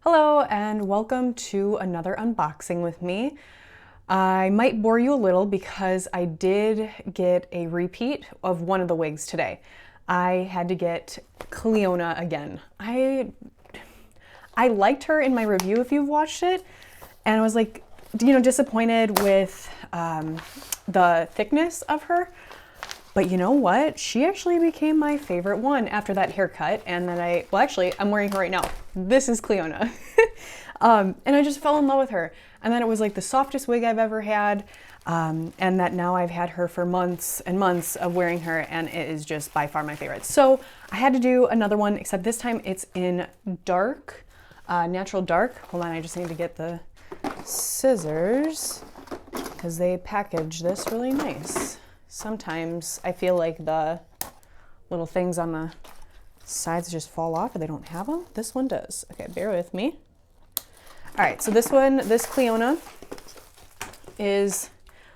Hello and welcome to another unboxing with me. I might bore you a little because I did get a repeat of one of the wigs today. I had to get Cleona again. I liked her in my review if you've watched it, and I was like, disappointed with the thickness of her. But you know what? She actually became my favorite one after that haircut. And then I'm wearing her right now. This is Cleona. And I just fell in love with her. And then it was like the softest wig I've ever had. And that now I've had her for months and months of wearing her, and it is just by far my favorite. So I had to do another one, except this time it's in dark, natural dark. Hold on, I just need to get the scissors because they package this really nice. Sometimes I feel like the little things on the sides just fall off or they don't have them. This one does. Okay, bear with me. All right, so this Cleona is,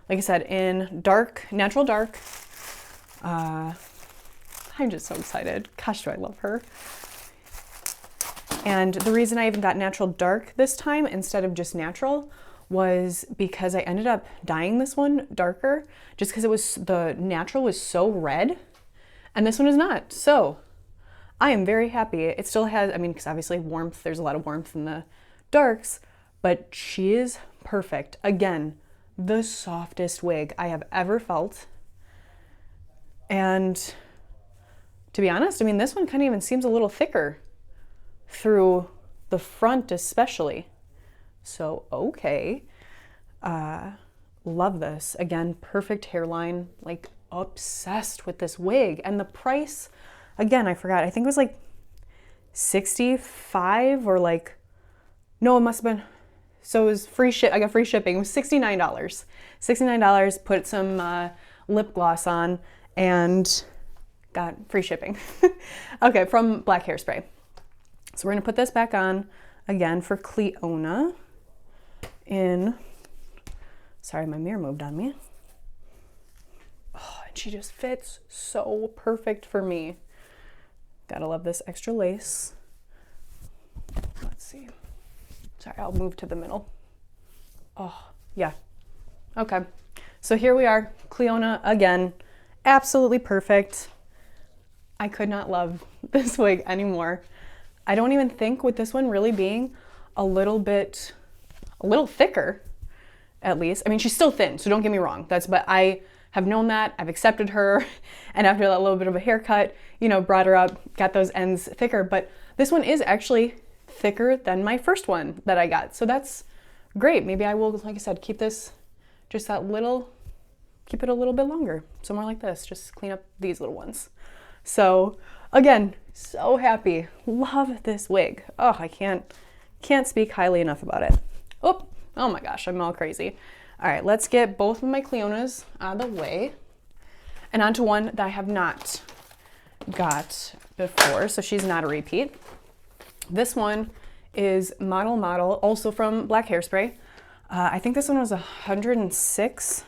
like I said, in dark, natural dark. I'm just so excited. Gosh, do I love her. And the reason I even got natural dark this time instead of just natural was because I ended up dyeing this one darker just because the natural was so red and this one is not. So I am very happy. It still has, because obviously warmth, there's a lot of warmth in the darks, but she is perfect. Again, the softest wig I have ever felt. And to be honest, this one kind of even seems a little thicker through the front especially. So, okay. Love this. Again, perfect hairline, like obsessed with this wig. And the price, again, I forgot. I think it was like 65 or no, it must have been. So it was I got free shipping. It was $69. $69, put some lip gloss on and got free shipping. Okay, from Black Hairspray. So we're gonna put this back on again for Cleona. Sorry, my mirror moved on me. Oh, and she just fits so perfect for me. Gotta love this extra lace. Let's see. Sorry, I'll move to the middle. Oh, yeah. Okay. So here we are, Cleona again. Absolutely perfect. I could not love this wig anymore. I don't even think with this one really being a little thicker, at least. She's still thin, so don't get me wrong. But I have known that, I've accepted her, and after that little bit of a haircut, brought her up, got those ends thicker. But this one is actually thicker than my first one that I got. So that's great. Maybe I will, like I said, keep this keep it a little bit longer. So more like this, just clean up these little ones. So again, so happy. Love this wig. Oh, I can't speak highly enough about it. Oh my gosh, I'm all crazy. All right, let's get both of my Cleonas out of the way and onto one that I have not got before, so she's not a repeat. This one is Model, also from Black Hairspray. I think this one was $106.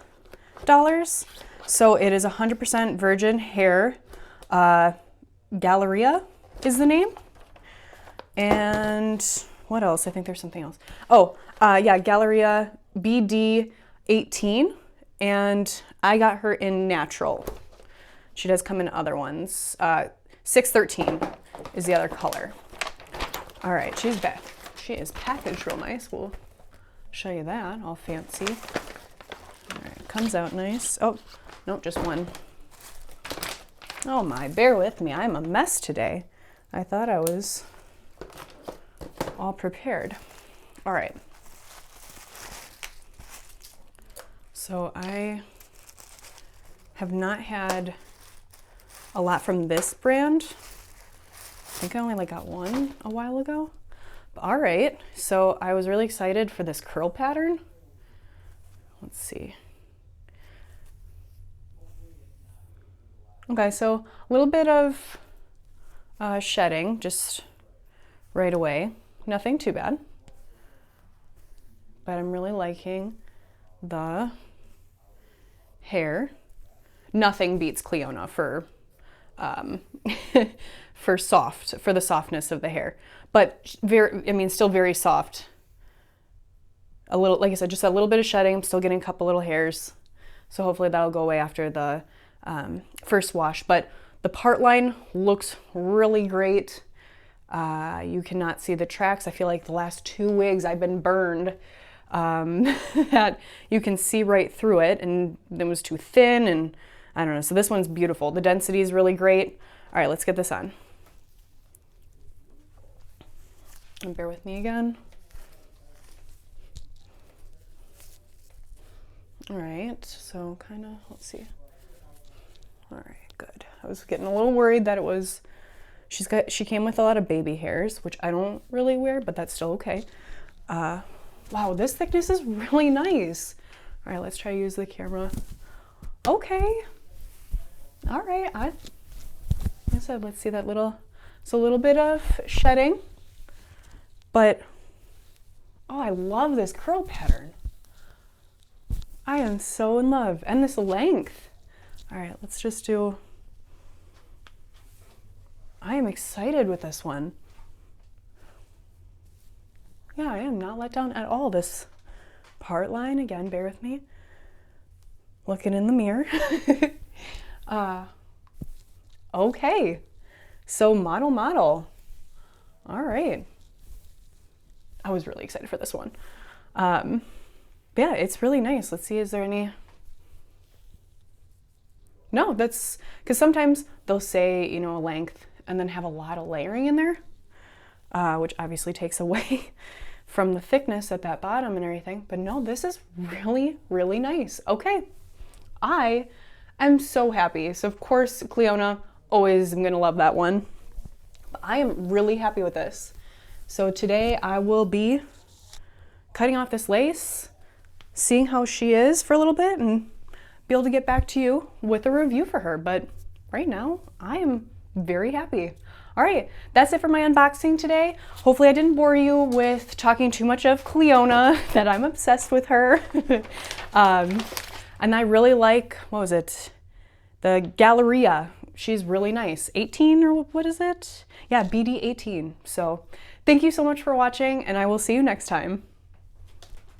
So it is 100% virgin hair. Galleria is the name. And what else? I think there's something else. Yeah, Galleria BD 18, and I got her in natural. She does come in other ones. 613 is the other color. All right, she's back. She is packaged real nice. We'll show you that, all fancy. All right, comes out nice. Oh, nope, just one. Oh my, bear with me. I'm a mess today. I thought I was all prepared. All right. So I have not had a lot from this brand. I think I only got one a while ago. But all right, so I was really excited for this curl pattern. Let's see. Okay, so a little bit of shedding just right away. Nothing too bad. But I'm really liking the hair. Nothing beats Cleona for for the softness of the hair. But very, I mean, still very soft. A little, like I said, just a little bit of shedding. I'm still getting a couple little hairs. So hopefully that'll go away after the first wash. But the part line looks really great. You cannot see the tracks. I feel like the last 2 wigs I've been burned, that you can see right through it, and it was too thin, and I don't know. So this one's beautiful. The density is really great. All right, let's get this on. And bear with me again. All right, so kind of, let's see. All right, good. I was getting a little worried that it was, she came with a lot of baby hairs, which I don't really wear, but that's still okay. Wow, this thickness is really nice. All right, let's try to use the camera. Okay. All right, like I said, let's see that little, it's a little bit of shedding, but, oh, I love this curl pattern. I am so in love, and this length. All right, let's just do, I am excited with this one. Yeah, I am not let down at all. This part line, again, bear with me. Looking in the mirror. Okay, so model. All right. I was really excited for this one. Yeah, it's really nice. Let's see, is there any... No, that's... Because sometimes they'll say, you know, a length and then have a lot of layering in there, which obviously takes away from the thickness at that bottom and everything. But no, this is really, really nice. Okay, I am so happy. So of course, Cleona, always am gonna love that one. But I am really happy with this. So today I will be cutting off this lace, seeing how she is for a little bit, and be able to get back to you with a review for her. But right now, I am very happy. All right, that's it for my unboxing today. Hopefully I didn't bore you with talking too much of Cleona, that I'm obsessed with her. And I really like, what was it? The Galleria. She's really nice. 18 or what is it? Yeah, BD 18. So thank you so much for watching, and I will see you next time.